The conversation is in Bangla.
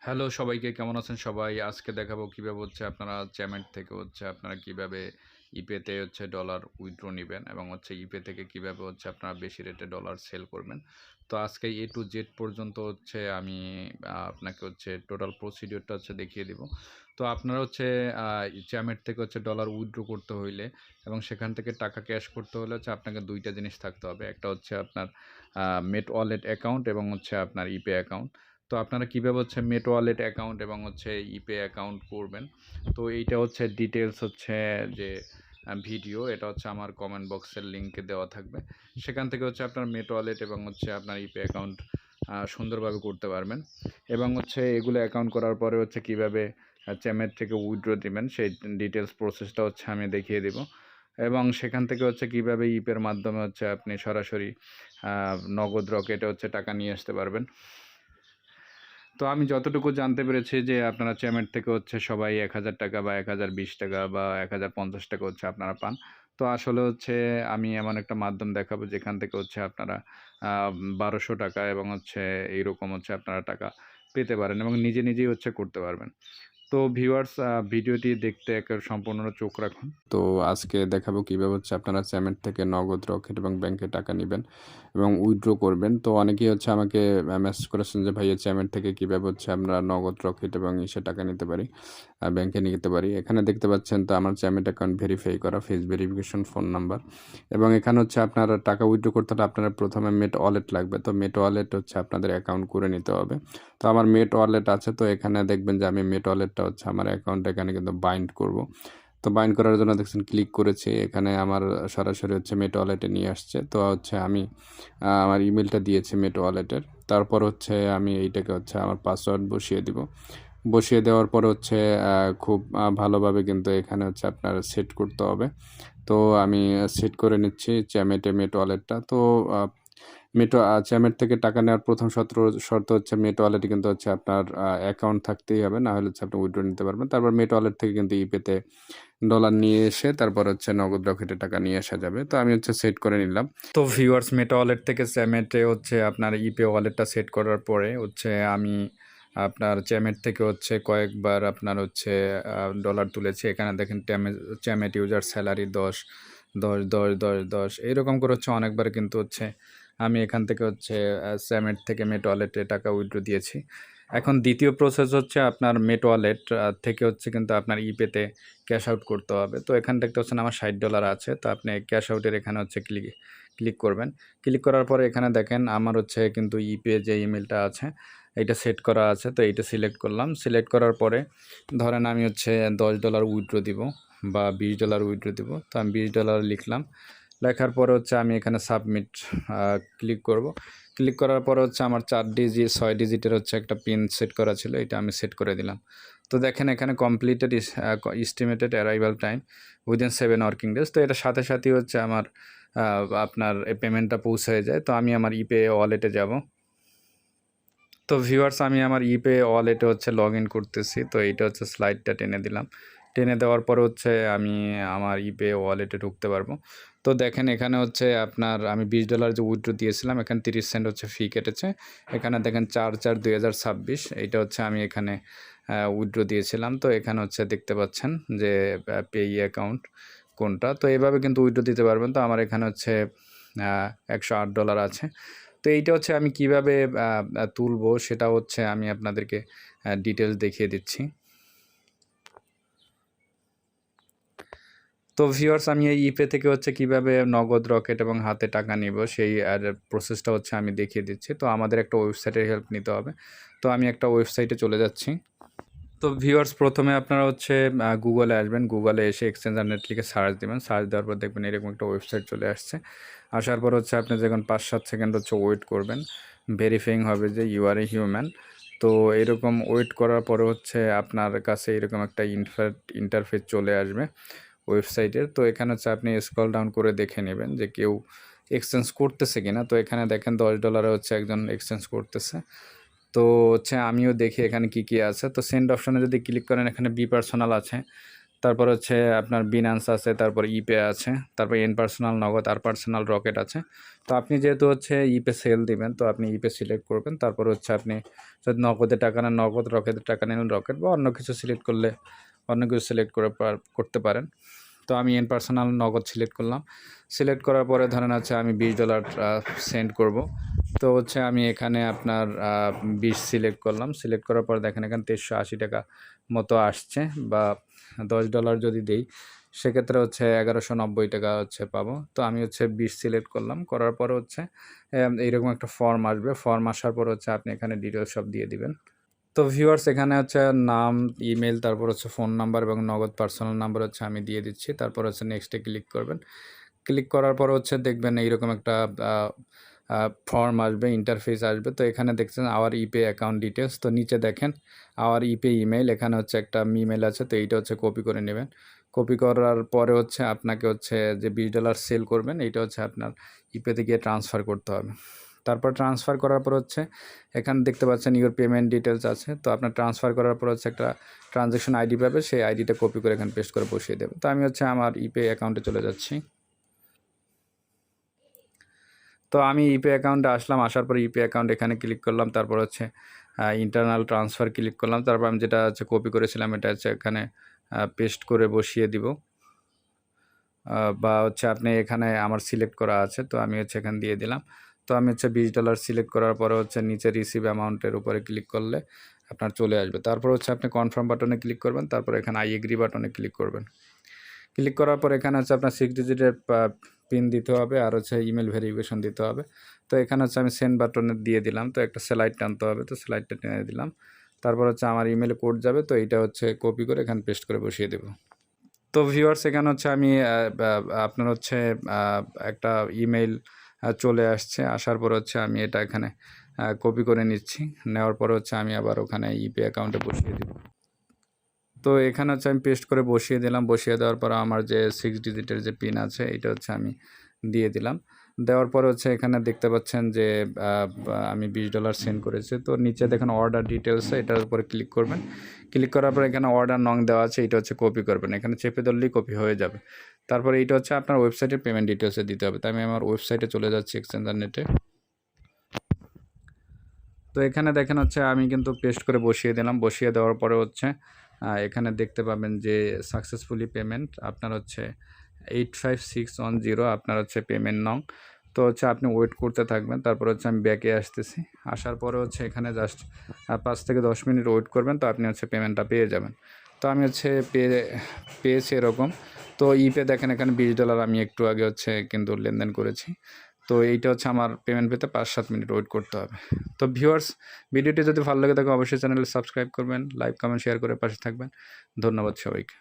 হ্যালো সবাইকে, কেমন আছেন সবাই? আজকে দেখাবো কিভাবে আপনারা চ্যামেট থেকে আপনারা কিভাবে ইপেতে ডলার উইথড্র নিবেন এবং ইপে থেকে কিভাবে আপনারা বেশি রেটে ডলার সেল করবেন। তো আজকে A to Z পর্যন্ত আমি আপনাকে টোটাল প্রসিডিওরটা দেখিয়ে দিব। তো আপনারা চ্যামেট থেকে ডলার উইথড্র করতে হইলে এবং সেখান থেকে টাকা ক্যাশ করতে হলে আপনাকে ২ টা জিনিস থাকতে হবে। একটা আপনার মেট ওয়ালেট অ্যাকাউন্ট এবং আপনার ইপে অ্যাকাউন্ট। তো আপনারা কীভাবে মেট ওয়ালেট অ্যাকাউন্ট এবং ইপে অ্যাকাউন্ট করবেন, তো এইটা ডিটেলস যে ভিডিও, এটা আমার কমেন্ট বক্সের লিঙ্কে দেওয়া থাকবে। সেখান থেকে আপনার মেট ওয়ালেট এবং আপনার ইপে অ্যাকাউন্ট সুন্দরভাবে করতে পারবেন। এবং এগুলো অ্যাকাউন্ট করার পরে কীভাবে চ্যামেট থেকে উইথড্র দিবেন সেই ডিটেলস প্রসেসটা আমি দেখিয়ে দেব। এবং সেখান থেকে কীভাবে ইপের মাধ্যমে আপনি সরাসরি নগদ রকেটে টাকা নিয়ে আসতে পারবেন। তো আমি যতটুকু জানতে পেরেছি যে আপনারা চ্যামেট থেকে সবাই ১,০০০ টাকা বা ১,০২০ টাকা বা ১,০৫০ টাকা আপনারা পান। তো আসলে আমি এমন একটা মাধ্যম দেখাবো যেখান থেকে আপনারা ১,২০০ টাকা এবং এইরকম আপনারা টাকা পেতে পারেন এবং নিজে নিজেই করতে পারবেন। তো ভিউয়ার্স, ভিডিওটি দেখতে একেবারে সম্পূর্ণ চোখ রাখুন। তো আজকে দেখাবো কীভাবে আপনারা চ্যামেট থেকে নগদ রকেট এবং ব্যাংকে টাকা নেবেন এবং উইথড্র করবেন। তো অনেকেই আমাকে মেসেজ করেছেন যে ভাইয়া চ্যামেট থেকে কীভাবে আমরা নগদ রকেট এবং টাকা নিতে পারি, ব্যাংকে নিতে পারি। এখানে দেখতে পাচ্ছেন তো আমার চ্যামেট অ্যাকাউন্ট ভেরিফাই করা, ফেস ভেরিফিকেশন, ফোন নাম্বার। এবং এখানে আপনারা টাকা উইথড্র করতে হলে আপনারা প্রথমে মেট ওয়ালেট লাগবে। তো মেট ওয়ালেট আপনাদের অ্যাকাউন্ট করে নিতে হবে। তো আমার মেট ওয়ালেট আছে, তো এখানে দেখবেন যে আমি মেট ওয়ালেটটা আমার অ্যাকাউন্টে এখানে কিন্তু বাইন্ড করব। তো বাইন্ড করার জন্য দেখছেন ক্লিক করেছি, এখানে আমার সরাসরি মেট ওয়ালেটে নিয়ে আসছে। তো আমি আমার ইমেলটা দিয়েছি মেট ওয়ালেটের। তারপর আমি এইটাকে আমার পাসওয়ার্ড বসিয়ে দিব। বসিয়ে দেওয়ার পর খুব ভালোভাবে কিন্তু এখানে আপনার সেট করতে হবে। তো আমি সেট করে নিচ্ছি মেট ওয়ালেটটা। তো চ্যামেট থেকে টাকা নেওয়ার প্রথম শর্ত মেট ওয়ালেটে কিন্তু আপনার অ্যাকাউন্ট থাকতেই হবে, না হলে আপনি উইথড্র নিতে পারবেন। তারপর মেট ওয়ালেট থেকে কিন্তু ইপেতে ডলার নিয়ে এসে তারপর নগদ রকেটে টাকা নিয়ে আসা যাবে। তো আমি সেট করে নিলাম। তো ভিউয়ার্স, মেট ওয়ালেট থেকে চ্যামেটে আপনার ইপে ওয়ালেটটা সেট করার পরে আমি আপনার চ্যামেট থেকে কয়েকবার আপনার ডলার তুলেছি। এখানে দেখেন চ্যামেট ইউজার স্যালারি ১০, ১০, ১০, ১০, ১০ এইরকম করে অনেকবার কিন্তু আমি এখান থেকে চ্যামেট থেকে মেট ওয়ালেটে টাকা উইথড্র দিয়েছি। এখন দ্বিতীয় প্রসেস আপনার মেট ওয়ালেট থেকে কিন্তু আপনার ইপেতে ক্যাশ আউট করতে হবে। তো এখান থেকে আমার $৬০ আছে। তো আপনি ক্যাশ আউটের এখানে ক্লিক করবেন। ক্লিক করার পরে এখানে দেখেন আমার কিন্তু ইপে যে ইমেলটা আছে এইটা সেট করা আছে। তো এইটা সিলেক্ট করলাম। সিলেক্ট করার পরে ধরেন আমি $১০ উইথড্র দিব বা $২০ উইথড্র দিব। তো আমি $২০ লিখলাম। লেখার পরে আমি এখানে সাবমিট ক্লিক করব। ক্লিক করার পরে আমার ৪ ডিজিট ৬ ডিজিটের একটা পিন সেট করা ছিল, এটা আমি সেট করে দিলাম। তো দেখেন এখানে completed estimated arrival time within 7 working days. তো এটার সাথে সাথেই আমার আপনার পেমেন্টটা পৌঁছে যায়। তো আমি আমার ইপে ওয়ালেটে যাব। তো ভিউয়ার্স, আমি আমার ইপে ওয়ালেটে লগ ইন করতেছি। তো এইটা স্লাইডটা টেনে দিলাম। টেনে দেওয়ার পরে আমি আমার ইপে ওয়ালেটে ঢুকতে পারবো। তো দেখেন এখানে আপনার আমি $২০ যে উইথড্র দিয়েছিলাম, এখানে 30 সেন্ট ফি কেটেছে। এখানে দেখেন ৪/৪/২০২৬ এইটা আমি এখানে উইথড্র দিয়েছিলাম। তো এখানে দেখতে পাচ্ছেন যে পেই অ্যাকাউন্ট কোনটা। তো এভাবে কিন্তু উইথড্র দিতে পারবেন। তো আমার এখানে $১০৮ আছে। তো এইটা আমি কিভাবে তুলবো সেটা আমি আপনাদেরকে ডিটেলস দেখিয়ে দিচ্ছি। তো ভিউয়ার্স, আমি এই ইপে থেকে কিভাবে নগদ রকেট এবং হাতে টাকা নিব সেই প্রসেসটা আমি দেখিয়ে দিচ্ছি। তো আমাদের একটা ওয়েবসাইটের হেল্প নিতে হবে। তো আমি একটা ওয়েবসাইটে চলে যাচ্ছি। তো ভিউয়ার্স, প্রথমে আপনারা গুগলে আসবেন। গুগলে এসে এক্সচেঞ্জ আর্নেট লিখে সার্চ দিবেন। সার্চ দেওয়ার পর দেখবেন এরকম একটা ওয়েবসাইট চলে আসছে। আসার পর আপনি যখন ৫-৭ সেকেন্ড ওয়েট করবেন, ভেরিফাইং হবে যে ইউ আর এ হিউম্যান। তো এরকম ওয়েট করার পরে আপনার কাছে এরকম একটা ইন্টারফেস চলে আসবে ওয়েবসাইটের। তো এখানে আপনি স্ক্রল ডাউন করে দেখে নেবেন যে কেউ এক্সচেঞ্জ করতেছে কিনা। তো এখানে দেখেন $১০ একজন এক্সচেঞ্জ করতেছে। তো আমিও দেখি এখানে কি আছে। তো সেন্ড অপশনে যদি ক্লিক করেন, এখানে বি পার্সোনাল আছে। তারপর হচ্ছে আপনার বিনান্স আছে, তারপর ইপে আছে, তারপর এন পার্সোনাল নগদ আর পার্সোনাল রকেট আছে। তো আপনি যেহেতু হচ্ছে ইপে সেল দিবেন, তো আপনি ইপে সিলেক্ট করবেন। তারপর হচ্ছে আপনি যদি নগদে টাকা নেন নগদ, রকেটের টাকা নেন রকেট, বা অন্য কিছু সিলেক্ট করলে অন্য কিছু সিলেক্ট করতে পারেন। তো আমি এন পার্সোনাল নগদ সিলেক্ট করলাম। সিলেক্ট করার পরে ধরেন হচ্ছে আমি $20 সেন্ড করব। তো হচ্ছে আমি এখানে আপনার 20 সিলেক্ট করলাম। সিলেক্ট করার পর দেখেন এখানে $380 মতো আসছে, বা $10 যদি দেই সেক্ষেত্রে হচ্ছে $1190 হচ্ছে পাবো। তো আমি হচ্ছে 20 সিলেক্ট করলাম। করার পরে হচ্ছে এইরকম একটা ফর্ম আসবে। ফর্ম আসার পর হচ্ছে আপনি এখানে ডিটেলস সব দিয়ে দিবেন। তো ভিউয়ার্স, এখানে হচ্ছে নাম, ইমেল, তারপর হচ্ছে ফোন নাম্বার এবং নগদ পার্সোনাল নাম্বার হচ্ছে আমি দিয়ে দিচ্ছি। তারপর হচ্ছে নেক্সটে ক্লিক করবেন। ক্লিক করার পর হচ্ছে দেখবেন এইরকম একটা ফর্ম আসবে, ইন্টারফেস আসবে। তো এখানে দেখছেন আওয়ার ইপে অ্যাকাউন্ট ডিটেলস। তো নিচে দেখেন আওয়ার ইপে ইমেল, এখানে হচ্ছে একটা ইমেল আছে। তো এইটা হচ্ছে কপি করে নেবেন। কপি করার পরে হচ্ছে আপনাকে হচ্ছে যে $20 সেল করবেন, এইটা হচ্ছে আপনার ইপেতে গিয়ে ট্রান্সফার করতে হবে। তারপর ট্রান্সফার করার পর হচ্ছে এখানে দেখতে পাচ্ছেন ইওর পেমেন্ট ডিটেলস আছে। তো আপনার ট্রান্সফার করার পর হচ্ছে একটা ট্রানজ্যাকশন আইডি পাবে, সেই আইডিটা কপি করে এখানে পেস্ট করে বসিয়ে দেবেন। তো আমি হচ্ছে আমার ইপে অ্যাকাউন্টে চলে যাচ্ছি। তো আমি ইপে অ্যাকাউন্টে আসলাম। আসার পর ইপে অ্যাকাউন্ট এখানে ক্লিক করলাম। তারপর হচ্ছে ইন্টারনাল ট্রান্সফার ক্লিক করলাম। তারপর আমি যেটা হচ্ছে কপি করেছিলাম এটা হচ্ছে এখানে পেস্ট করে বসিয়ে দিব। বা হচ্ছে আপনি এখানে আমার সিলেক্ট করা আছে, তো আমি হচ্ছে এখানে দিয়ে দিলাম। তো আমি হচ্ছে $20 সিলেক্ট করার পরে হচ্ছে নিচে রিসিভ অ্যামাউন্টের উপরে ক্লিক করলে আপনার চলে আসবে। তারপর হচ্ছে আপনি কনফার্ম বাটনে ক্লিক করবেন। তারপর এখানে আই এগ্রি বাটনে ক্লিক করবেন। ক্লিক করার পর এখানে হচ্ছে আপনার 6 ডিজিটের পিন দিতে হবে, আর হচ্ছে ইমেল ভেরিফিকেশন দিতে হবে। তো এখানে হচ্ছে আমি সেন্ড বাটনে দিয়ে দিলাম। তো একটা স্লাইড টানতে হবে, তো স্লাইডটা টেনে দিলাম। তারপর হচ্ছে আমার ইমেলে কোড যাবে, তো এইটা হচ্ছে কপি করে এখানে পেস্ট করে বসিয়ে দেবো। তো ভিউয়ার্স, এখানে হচ্ছে আমি আপনার হচ্ছে একটা ইমেইল চলে আসছে। আসার পর হচ্ছে আমি এটা এখানে কপি করে নিচ্ছি। নেওয়ার পর হচ্ছে আমি আবার ওখানে ইপে অ্যাকাউন্টে বসিয়ে দিব। তো এখানে হচ্ছে আমি পেস্ট করে বসিয়ে দিলাম। বসিয়ে দেওয়ার পর আমার যে 6 ডিজিটের যে পিন আছে এটা হচ্ছে আমি দিয়ে দিলাম। দেওয়ার পর হচ্ছে এখানে দেখতে পাচ্ছেন যে আমি $20 সেন্ড করেছি। তো নিচে দেখেন অর্ডার ডিটেলস, এটার উপরে ক্লিক করবেন। ক্লিক করার পর এখানে অর্ডার নং দেওয়া আছে, এটা হচ্ছে কপি করবেন। এখানে চেপে ধরলেই কপি হয়ে যাবে। তারপরে এইটা হচ্ছে আপনার ওয়েবসাইটের পেমেন্ট ডিটেলসে দিতে হবে। তাই আমি আমার ওয়েবসাইটে চলে যাচ্ছি, এক্সচেঞ্জার নেটে। তো এখানে দেখেন হচ্ছে আমি কিন্তু পেস্ট করে বসিয়ে দিলাম। বসিয়ে দেওয়ার পরে হচ্ছে এখানে দেখতে পাবেন যে সাকসেসফুলি পেমেন্ট আপনার হচ্ছে 85610 আপনার হচ্ছে পেমেন্ট নং। তো হচ্ছে আপনি ওয়েট করতে থাকবেন। তারপর হচ্ছে আমি ব্যাকে আসতেছি। আসার পরে হচ্ছে এখানে জাস্ট 5 থেকে 10 মিনিট ওয়েট করবেন, তো আপনি হচ্ছে পেমেন্টটা পেয়ে যাবেন। তো আমি হচ্ছে পেয়েছি এরকম। তো ইপে দেখেন এখানে $20 আমি একটু আগে হচ্ছে কিন্তু লেনদেন করেছি। তো এইটা হচ্ছে আমার পেমেন্ট পেতে 5-7 মিনিট ওয়েট করতে হবে। তো ভিউয়ার্স, ভিডিওটি যদি ভালো লাগে থাকে অবশ্যই চ্যানেলে সাবস্ক্রাইব করবেন, লাইক কমেন্ট শেয়ার করে পাশে থাকবেন। ধন্যবাদ সবাইকে।